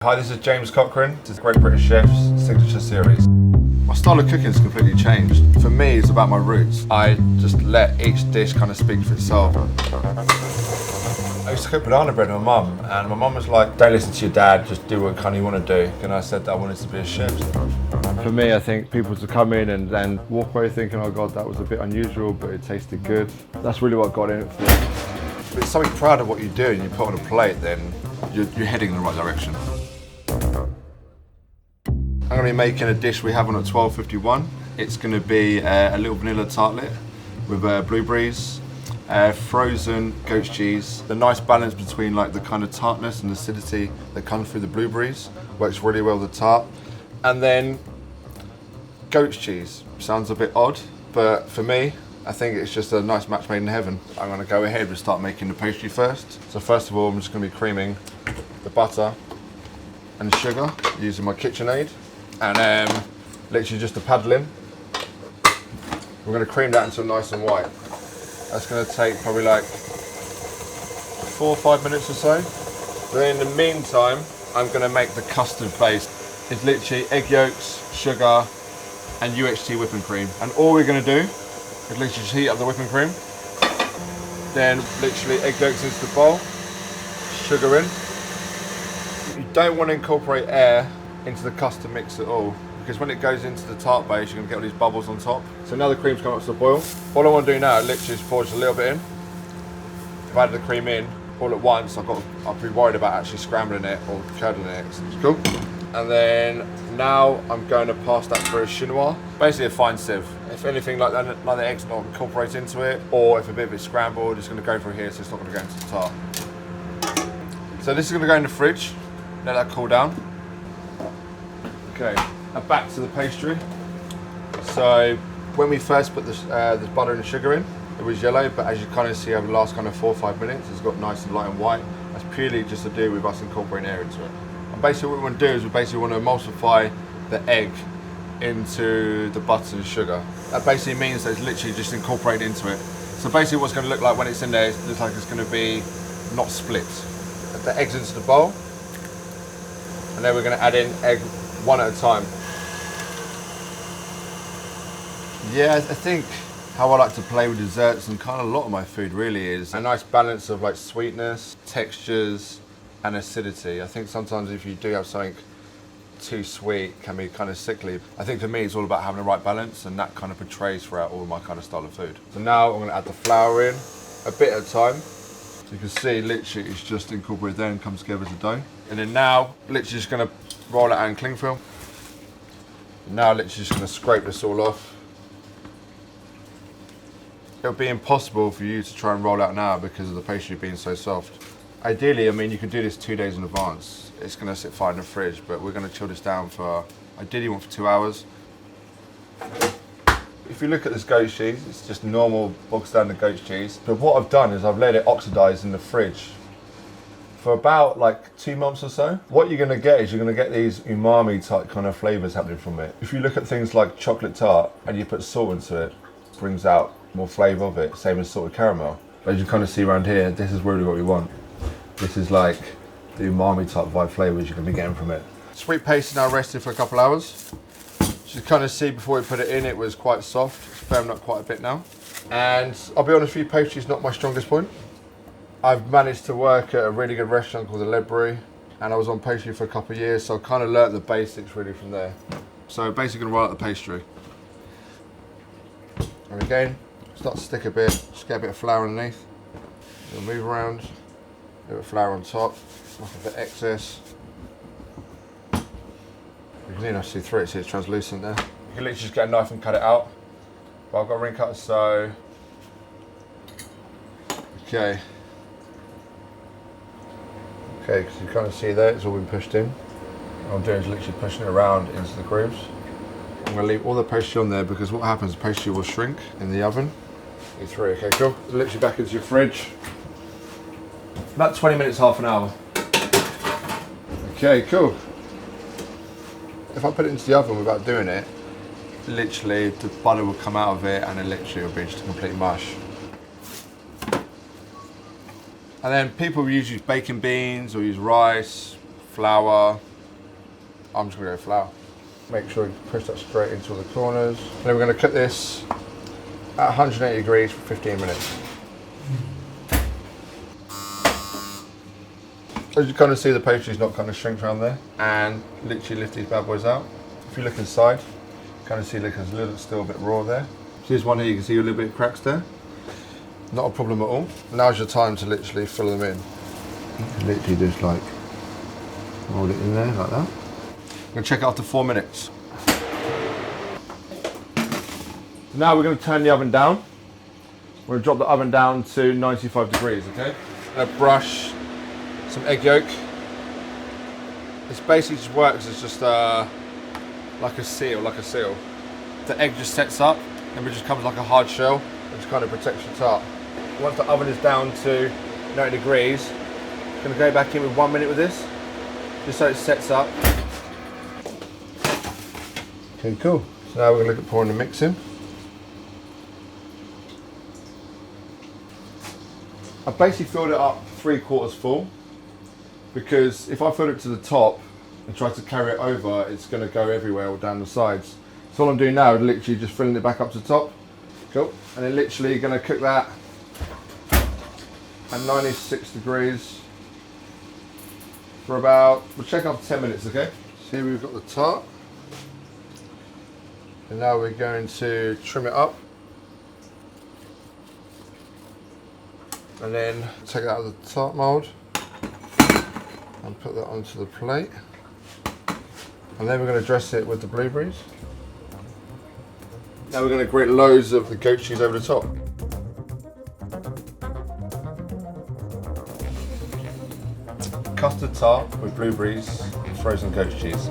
Hi, this is James Cochran. This is Great British Chef's signature series. My style of cooking has completely changed. For me, it's about my roots. I just let each dish kind of speak for itself. I used to cook banana bread with my mum, and my mum was like, don't listen to your dad, just do what kind of you want to do. And I said that I wanted to be a chef. For me, I think people to come in and then walk away thinking, oh God, that was a bit unusual, but it tasted good. That's really what got in it for. If it's something proud of what you do and you put on a plate, then you're heading in the right direction. I'm going to be making a dish we have on at 12:51. It's going to be a little vanilla tartlet with blueberries, frozen goat cheese. The nice balance between like the kind of tartness and acidity that comes through the blueberries works really well with the tart. And then goat cheese. Sounds a bit odd, but for me, I think it's just a nice match made in heaven. I'm going to go ahead and start making the pastry first. So first of all, I'm just going to be creaming the butter and sugar using my KitchenAid. And literally just a paddling. We're going to cream that until nice and white. That's going to take probably like 4 or 5 minutes or so. Then in the meantime, I'm going to make the custard base. It's literally egg yolks, sugar, and UHT whipping cream. And all we're going to do is literally just heat up the whipping cream. Then literally egg yolks into the bowl, sugar in. You don't want to incorporate air into the custard mix at all, because when it goes into the tart base, you're going to get all these bubbles on top. So now the cream's come up to the boil. All I want to do now, literally is pour just a little bit in. If I added the cream in all at once, I'll be worried about actually scrambling it or curdling it. It's cool. And then now I'm going to pass that through a chinois, basically a fine sieve. If anything like that, like the eggs not incorporate into it, or if a bit of it's scrambled, it's going to go through here, so it's not going to go into the tart. So this is going to go in the fridge, let that cool down. Okay, now back to the pastry. So when we first put the butter and sugar in, it was yellow, but as you kind of see over the last kind of 4 or 5 minutes, it's got nice and light and white. That's purely just to do with us incorporating air into it. And basically what we want to do is we basically want to emulsify the egg into the butter and sugar. That basically means that it's literally just incorporated into it. So basically what's going to look like when it's in there, it looks like it's going to be not split. Add the eggs into the bowl, and then we're going to add in egg one at a time. Yeah, I think how I like to play with desserts and kind of a lot of my food really is a nice balance of like sweetness, textures, and acidity. I think sometimes if you do have something too sweet, it can be kind of sickly. I think for me it's all about having the right balance, and that kind of portrays throughout all my kind of style of food. So now I'm going to add the flour in a bit at a time. So you can see literally it's just incorporated there and comes together as a dough. And then now literally just going to roll it out in cling film. Now literally just going to scrape this all off. It would be impossible for you to try and roll out now because of the pastry being so soft. Ideally, I mean, you could do this 2 days in advance. It's going to sit fine in the fridge, but we're going to chill this down for, ideally you want for 2 hours. If you look at this goat cheese, it's just normal bog standard goat cheese. But what I've done is I've let it oxidize in the fridge for about like 2 months or so. What you're going to get is you're going to get these umami type kind of flavors happening from it. If you look at things like chocolate tart and you put salt into it, it brings out more flavor of it, same as salted caramel. But as you kind of see around here, this is really what we want. This is like the umami type vibe flavors you're going to be getting from it. Sweet paste is now rested for a couple hours. As you kind of see before we put it in, it was quite soft. It's firmed up quite a bit now. And I'll be honest with you, pastry is not my strongest point. I've managed to work at a really good restaurant called the Ledbury, and I was on pastry for a couple of years, so I kind of learnt the basics really from there. So basically going to roll out the pastry. And again, start to stick a bit, just get a bit of flour underneath. We'll move around, a bit of flour on top, knock a bit excess. You can even see through it, see it's translucent there. You can literally just get a knife and cut it out. But I've got a ring cutter, so... Okay. Okay, because you kind of see there, it's all been pushed in. What I'm doing is literally pushing it around into the grooves. I'm going to leave all the pastry on there because what happens, pastry will shrink in the oven. E3, okay, cool. Literally back into your fridge. About 20 minutes, half an hour. Okay, cool. If I put it into the oven without doing it, literally the butter will come out of it and it literally will be just a complete mush. And then people usually use baking beans or use rice, flour, I'm just gonna go flour. Make sure you push that straight into all the corners. And then we're gonna cook this at 180 degrees for 15 minutes. As you kind of see, the pastry's not kind of shrink around there, and literally lift these bad boys out. If you look inside, you kind of see like there's a little, still a bit raw there. So here's one here, you can see a little bit of cracks there. Not a problem at all. Now's your time to literally fill them in. You can literally just like roll it in there like that. I'm gonna check it after 4 minutes. Now we're going to turn the oven down. We're going to drop the oven down to 95 degrees, okay? I'm gonna brush some egg yolk. This basically just works as just like a seal. The egg just sets up and it just comes like a hard shell and just kind of protects your tart. Once the oven is down to 90 degrees, I'm gonna go back in with 1 minute with this, just so it sets up. Okay, cool. So now we're gonna look at pouring the mix in. I basically filled it up 3/4 full, because if I fill it to the top and try to carry it over, it's going to go everywhere or down the sides. So all I'm doing now is literally just filling it back up to the top. Cool. And then literally going to cook that at 96 degrees for about, we'll check after 10 minutes, okay? So here we've got the tart. And now we're going to trim it up. And then take it out of the tart mould and put that onto the plate. And then we're going to dress it with the blueberries. Now we're going to grate loads of the goat cheese over the top. Custard tart with blueberries and frozen goat cheese.